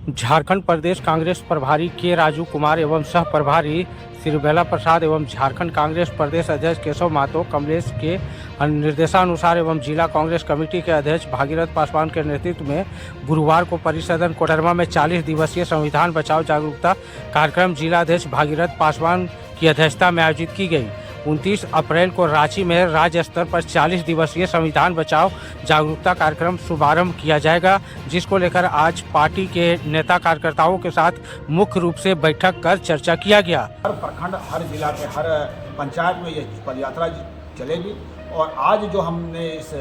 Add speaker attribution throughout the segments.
Speaker 1: झारखंड प्रदेश कांग्रेस प्रभारी के राजू कुमार एवं सह प्रभारी श्री बेला प्रसाद एवं झारखंड कांग्रेस प्रदेश अध्यक्ष केशव महतो कमलेश के निर्देशानुसार एवं जिला कांग्रेस कमेटी के अध्यक्ष भागीरथ पासवान के नेतृत्व में गुरुवार को परिसदन कोडरमा में 40 दिवसीय संविधान बचाओ जागरूकता कार्यक्रम जिला अध्यक्ष भागीरथ पासवान की अध्यक्षता में आयोजित की गई। 29 अप्रैल को रांची में राज्य स्तर पर 40 दिवसीय संविधान बचाओ जागरूकता कार्यक्रम शुभारंभ किया जाएगा, जिसको लेकर आज पार्टी के नेता कार्यकर्ताओं के साथ मुख्य रूप से बैठक कर चर्चा किया गया।
Speaker 2: हर प्रखंड, हर जिला के हर पंचायत में ये पदयात्रा चलेगी और आज जो हमने इस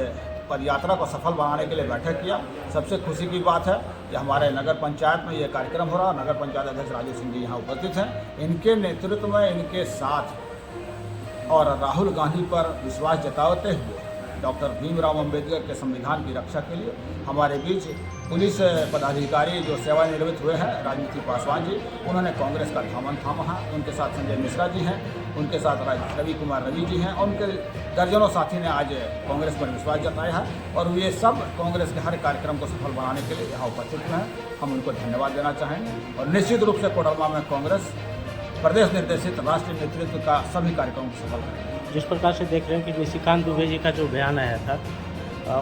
Speaker 2: पदयात्रा को सफल बनाने के लिए बैठक किया, सबसे खुशी की बात है कि हमारे नगर पंचायत में ये कार्यक्रम हो रहा। नगर पंचायत अध्यक्ष राजू सिंह जी यहाँ उपस्थित हैं। इनके नेतृत्व में, इनके साथ और राहुल गांधी पर विश्वास जताते हुए डॉक्टर भीमराव अंबेडकर के संविधान की रक्षा के लिए हमारे बीच पुलिस पदाधिकारी जो सेवानिवृत्त हुए हैं राजनीति पासवान जी, उन्होंने कांग्रेस का दामन थामा है। उनके साथ संजय मिश्रा जी हैं, उनके साथ रवि कुमार रवि जी हैं और उनके दर्जनों साथी ने आज कांग्रेस पर विश्वास जताया है और ये सब कांग्रेस के हर कार्यक्रम को सफल बनाने के लिए यहाँ उपस्थित हैं। हम उनको धन्यवाद देना चाहेंगे और निश्चित रूप से कोडरमा में कांग्रेस प्रदेश निर्देशित राष्ट्रीय नेतृत्व का सभी कार्यक्रमों को सफल करेंगे।
Speaker 1: जिस प्रकार से देख रहे हैं कि निशिकांत दुबे जी का जो बयान आया था,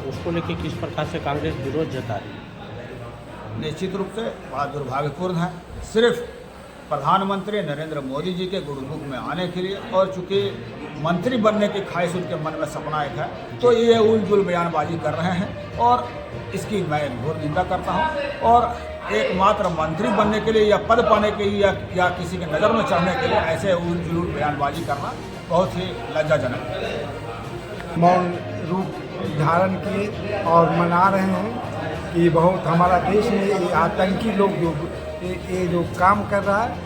Speaker 1: उसको लेकर किस प्रकार से कांग्रेस विरोध जता रही है?
Speaker 2: निश्चित रूप से बड़ा दुर्भाग्यपूर्ण है। सिर्फ प्रधानमंत्री नरेंद्र मोदी जी के गुरुमुख में आने के लिए और चूंकि मंत्री बनने की ख्वाहिश उनके मन में सपना एक है, तो ये उलझुल बयानबाजी कर रहे हैं और इसकी मैं घोर निंदा करता हूँ। और एकमात्र मंत्री बनने के लिए या पद पाने के लिए या किसी के नज़र में चढ़ने के लिए ऐसे उलझुल बयानबाजी करना बहुत ही लज्जाजनक है।
Speaker 3: मौन रूप धारण किए और मना रहे हैं कि बहुत हमारा देश में ये आतंकी लोग जो काम कर रहा है,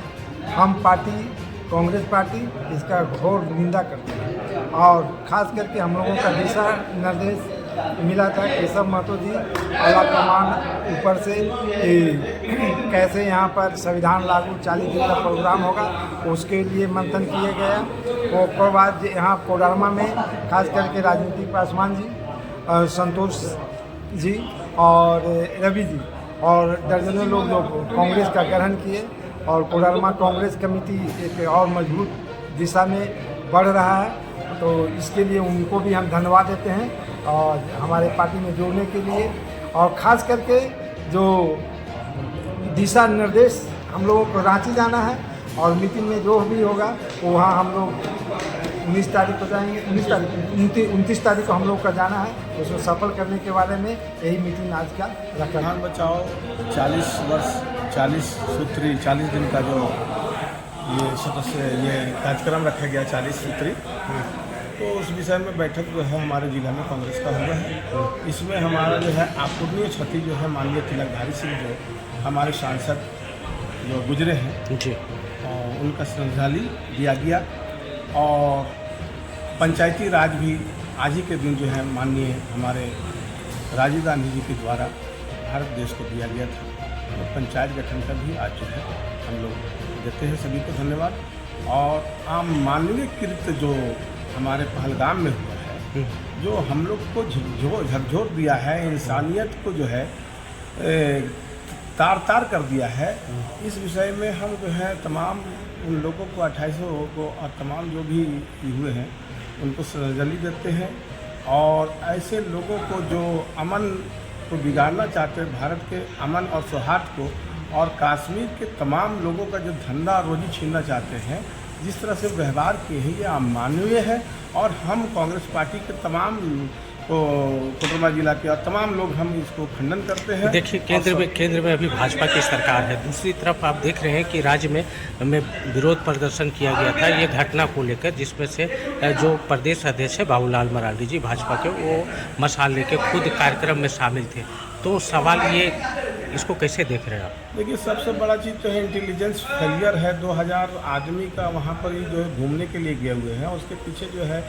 Speaker 3: हम पार्टी कांग्रेस पार्टी इसका घोर निंदा करते हैं। और ख़ास करके हम लोगों का दिशा निर्देश मिला था केशव महतो जी आला कमान ऊपर से कैसे यहाँ पर संविधान लागू 40 दिन का प्रोग्राम होगा, उसके लिए मंथन किए गया। उसके बाद यहाँ कोडरमा में खास करके राजनीतिक पासवान जी, संतोष जी और रवि जी और दर्जनों लोग जो कांग्रेस का ग्रहण किए और कोडरमा कांग्रेस कमेटी एक और मजबूत दिशा में बढ़ रहा है। तो इसके लिए उनको भी हम धन्यवाद देते हैं और हमारे पार्टी में जोड़ने के लिए। और ख़ास करके जो दिशा निर्देश हम लोगों को रांची जाना है और मीटिंग में जो भी होगा वो वहाँ हम लोग 19 तारीख को जाएंगे। 29 तारीख को हम लोग का जाना है, उसको सफल करने के बारे में यही मीटिंग आज का रखा।
Speaker 4: संविधान बचाओ 40 वर्ष 40 सूत्री 40 दिन का जो ये कार्यक्रम रखा गया 40 सूत्री, तो उस विषय में बैठक जो है हमारे जिला में कांग्रेस का हुआ है। इसमें हमारा जो है अपूर्णीय क्षति जो है माननीय तिलकधारी सिंह जो हमारे सांसद जो गुजरे हैं जी, उनका श्रद्धांजलि दिया गया। और पंचायती राज भी आज ही के दिन जो है माननीय हमारे राजीव गांधी जी के द्वारा भारत देश को दिया गया था। तो पंचायत गठन का भी आज जो है हम लोग देते हैं सभी को धन्यवाद। और आम मानवीय कृत्य जो हमारे पहलगाम में हुआ है, जो हम लोग को झकझोर दिया है, इंसानियत को जो है तार तार कर दिया है, इस विषय में हम जो है तमाम उन लोगों को 28 को और तमाम जो भी हुए हैं उनको श्रद्धांजलि देते हैं। और ऐसे लोगों को जो अमन को बिगाड़ना चाहते हैं, भारत के अमन और सौहार्द को और कश्मीर के तमाम लोगों का जो धंधा रोजी छीनना चाहते हैं, जिस तरह से व्यवहार किए हैं, ये अमानवीय है। और हम कांग्रेस पार्टी के तमाम कोडरमा जिला के और तमाम लोग हम इसको खंडन करते हैं।
Speaker 1: देखिए केंद्र में अभी भाजपा की सरकार है, दूसरी तरफ आप देख रहे हैं कि राज्य में विरोध प्रदर्शन किया गया था ये घटना को लेकर, जिसमें से जो प्रदेश अध्यक्ष है बाबूलाल मरांडी जी भाजपा के, वो मशाल लेके खुद कार्यक्रम में शामिल थे। तो सवाल ये, इसको कैसे देख रहे हैं आप?
Speaker 4: देखिए, सबसे बड़ा चीज़ तो है इंटेलिजेंस फेलियर है। 2000 आदमी का वहाँ पर ही जो है घूमने के लिए गए हुए हैं, उसके पीछे जो है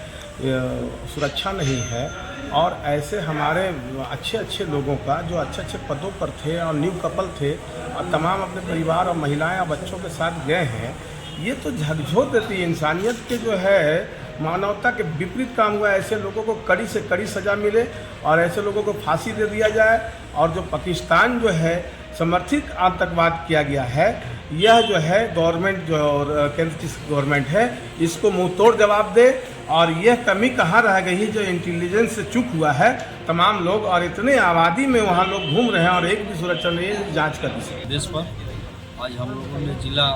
Speaker 4: सुरक्षा नहीं है। और ऐसे हमारे अच्छे लोगों का जो अच्छे पदों पर थे और न्यू कपल थे और तमाम अपने परिवार और महिलाएं और बच्चों के साथ गए हैं, ये तो झकझोर देती है इंसानियत के जो है मानवता के विपरीत काम हुआ। ऐसे लोगों को कड़ी से कड़ी सज़ा मिले और ऐसे लोगों को फांसी दे दिया जाए। और जो पाकिस्तान जो है समर्थित आतंकवाद किया गया है, यह जो है गवर्नमेंट जो और केंद्र की गवर्नमेंट है इसको मुंह तोड़ जवाब दे। और यह कमी कहाँ रह गई है जो इंटेलिजेंस से चूक हुआ है तमाम लोग, और इतने आबादी में वहाँ लोग घूम रहे हैं और एक भी सुरक्षा नहीं है, जाँच कर दी।
Speaker 5: देश पर आज हम लोगों ने जिला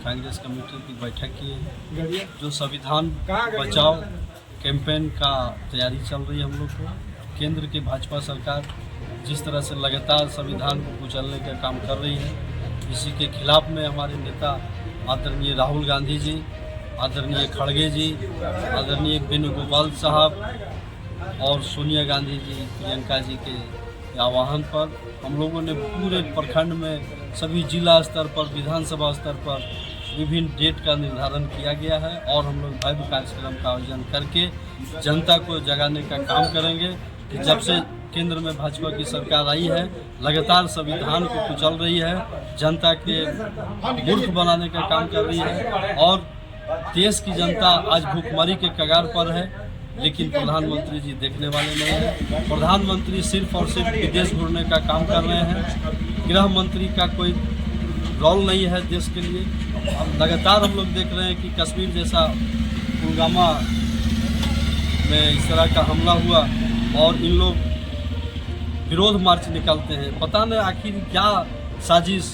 Speaker 5: कांग्रेस कमेटी की बैठक की है। जो संविधान बचाओ कैंपेन का तैयारी चल रही है हम लोग को। केंद्र की भाजपा सरकार जिस तरह से लगातार संविधान को कुचलने का काम कर रही है, इसी के खिलाफ में हमारे नेता आदरणीय राहुल गांधी जी, आदरणीय खड़गे जी, आदरणीय वेणुगोपाल साहब और सोनिया गांधी जी, प्रियंका जी के आह्वान पर हम लोगों ने पूरे प्रखंड में सभी जिला स्तर पर, विधानसभा स्तर पर विभिन्न डेट का निर्धारण किया गया है और हम लोग भव्य कार्यक्रम का आयोजन करके जनता को जगाने का काम करेंगे कि जब से केंद्र में भाजपा की सरकार आई है लगातार संविधान को कुचल रही है, जनता के मूर्ख बनाने का काम कर रही है और देश की जनता आज भूखमरी के कगार पर है। लेकिन प्रधानमंत्री जी देखने वाले नहीं हैं। प्रधानमंत्री सिर्फ और सिर्फ विदेश घूरने का काम कर रहे हैं। गृह मंत्री का कोई रोल नहीं है देश के लिए। अब लगातार हम लोग देख रहे हैं कि कश्मीर जैसा पुलवामा में इस तरह का हमला हुआ और इन लोग विरोध मार्च निकालते हैं। पता नहीं आखिर क्या साजिश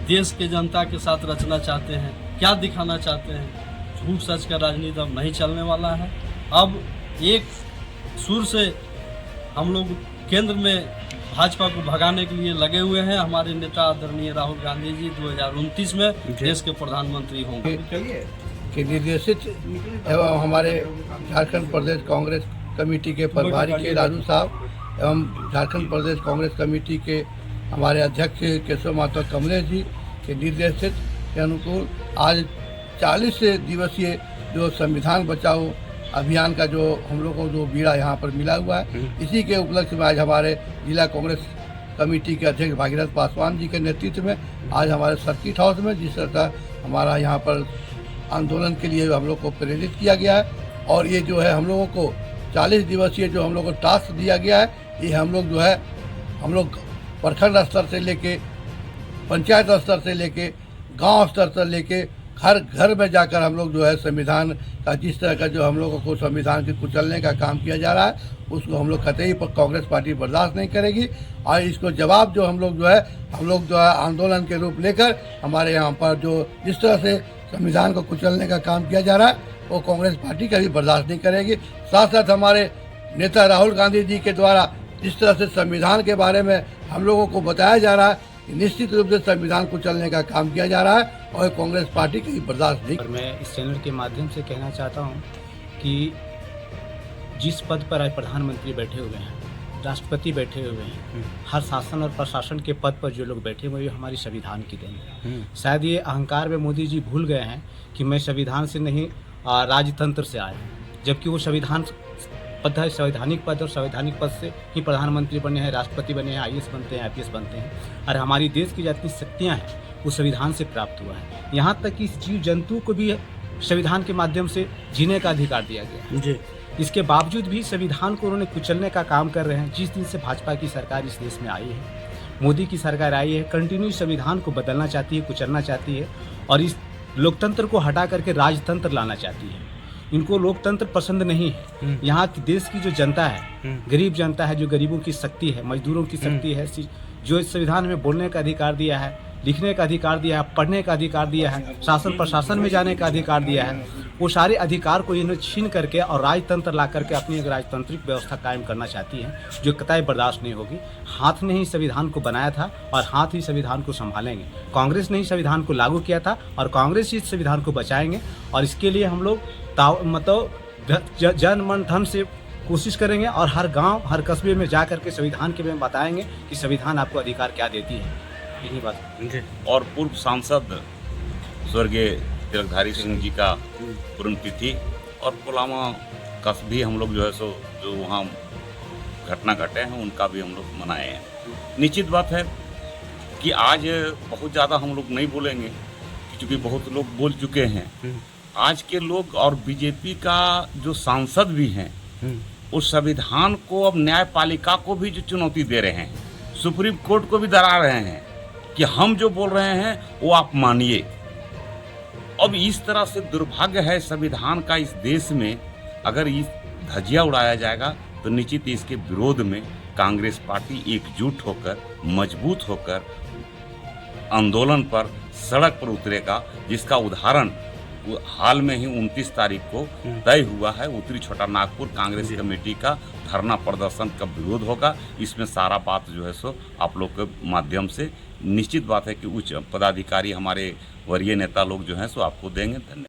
Speaker 5: देश के जनता के साथ रचना चाहते हैं, क्या दिखाना चाहते हैं। झूठ सच का राजनीति अब नहीं चलने वाला है। अब एक सुर से हम लोग केंद्र में भाजपा को भगाने के लिए लगे हुए हैं। हमारे नेता आदरणीय राहुल गांधी जी 2029 में देश के प्रधानमंत्री होंगे
Speaker 6: कि निर्देशित एवं हमारे झारखंड प्रदेश कांग्रेस कमेटी के प्रभारी के राजू साहब एवं झारखंड प्रदेश कांग्रेस कमेटी के हमारे अध्यक्ष केशव माता कमलेश जी के निर्देशित के अनुकूल आज 40 दिवसीय जो संविधान बचाओ अभियान का जो हम लोग को जो बीड़ा यहाँ पर मिला हुआ है, इसी के उपलक्ष्य में आज हमारे जिला कांग्रेस कमेटी के अध्यक्ष भागीरथ पासवान जी के नेतृत्व में आज हमारे सर्किट हाउस में जिस तरह का हमारा यहाँ पर आंदोलन के लिए हम लोग को प्रेरित किया गया है। और ये जो है हम लोगों को 40 दिवसीय जो हम लोग को टास्क दिया गया है, ये हम लोग जो है हम लोग प्रखंड स्तर से लेके पंचायत स्तर से लेके गांव स्तर से लेके हर घर में जाकर हम लोग जो है संविधान का जिस तरह का जो हम लोगों को संविधान के कुचलने का काम किया जा रहा है उसको हम लोग कतई पर कांग्रेस पार्टी बर्दाश्त नहीं करेगी। और इसको जवाब जो हम लोग जो है आंदोलन के रूप लेकर हमारे यहाँ पर जो जिस तरह से संविधान को कुचलने का काम किया जा रहा है वो कांग्रेस पार्टी कभी बर्दाश्त नहीं करेगी। साथ साथ हमारे नेता राहुल गांधी जी के द्वारा जिस तरह से संविधान के बारे में हम लोगों को बताया जा रहा है, निश्चित रूप से संविधान को चलने का काम किया जा रहा है और कांग्रेस पार्टी कहीं बर्दाश्त नहीं।
Speaker 1: और मैं इस चैनल के माध्यम से कहना चाहता हूं कि जिस पद पर आज प्रधानमंत्री बैठे हुए हैं, राष्ट्रपति बैठे हुए हैं, हर शासन और प्रशासन के पद पर जो लोग बैठे हुए हैं हमारी संविधान की देन है। शायद ये अहंकार में मोदी जी भूल गए हैं कि मैं संविधान से नहीं राजतंत्र से आया, जबकि वो संविधान पद है, संवैधानिक पद और संवैधानिक पद से ही प्रधानमंत्री बने हैं, राष्ट्रपति बने हैं, IAS बनते हैं, IPS बनते हैं। और हमारी देश की जितनी शक्तियाँ हैं वो संविधान से प्राप्त हुआ है। यहाँ तक कि जीव जंतु को भी संविधान के माध्यम से जीने का अधिकार दिया गया जी। इसके बावजूद भी संविधान को उन्होंने कुचलने का काम कर रहे हैं। जिस दिन से भाजपा की सरकार इस देश में आई है, मोदी की सरकार आई है, कंटिन्यू संविधान को बदलना चाहती है, कुचलना चाहती है और इस लोकतंत्र को हटा करके राजतंत्र लाना चाहती है। इनको लोकतंत्र पसंद नहीं है। यहाँ की देश की जो जनता है, गरीब जनता है, जो गरीबों की शक्ति है, मजदूरों की शक्ति है, जो इस संविधान में बोलने का अधिकार दिया है, लिखने का अधिकार दिया है, पढ़ने का अधिकार दिया है, शासन प्रशासन में जाने का अधिकार दिया है, वो सारे अधिकार को इन्हें छीन करके और राजतंत्र ला करके अपनी एक राजतांत्रिक व्यवस्था कायम करना चाहती है, जो कतई बर्दाश्त नहीं होगी। हाथ ने ही संविधान को बनाया था और हाथ ही संविधान को संभालेंगे। कांग्रेस ने ही संविधान को लागू किया था और कांग्रेस ही संविधान को बचाएंगे। और इसके लिए हम लोग मतलब जन मन धन से कोशिश करेंगे और हर गांव हर कस्बे में जा करके संविधान के बारे में बताएंगे कि संविधान आपको अधिकार क्या देती है। यही बात।
Speaker 7: और पूर्व सांसद स्वर्गीय तिलकधारी सिंह जी का पुण्यतिथि और पुलवामा का भी हम लोग जो है सो जो वहाँ घटना घटे हैं उनका भी हम लोग मनाए हैं। निश्चित बात है कि आज बहुत ज़्यादा हम लोग नहीं बोलेंगे क्योंकि बहुत लोग बोल चुके हैं। आज के लोग और बीजेपी का जो सांसद भी हैं उस संविधान को अब न्यायपालिका को भी जो चुनौती दे रहे हैं। सुप्रीम कोर्ट को भी डरा रहे हैं कि हम जो बोल रहे हैं वो आप मानिए। अब इस तरह से दुर्भाग्य है संविधान का इस देश में, अगर इस धज्जिया उड़ाया जाएगा तो निश्चित इसके विरोध में कांग्रेस पार्टी एकजुट होकर, मजबूत होकर आंदोलन पर, सड़क पर उतरेगा, जिसका उदाहरण हाल में ही 29 तारीख को तय हुआ है। उत्तरी छोटा नागपुर कांग्रेस कमेटी का धरना प्रदर्शन का विरोध होगा। इसमें सारा बात जो है सो आप लोग के माध्यम से निश्चित बात है कि उच्च पदाधिकारी, हमारे वरीय नेता लोग जो हैं सो आपको देंगे। धन्यवाद।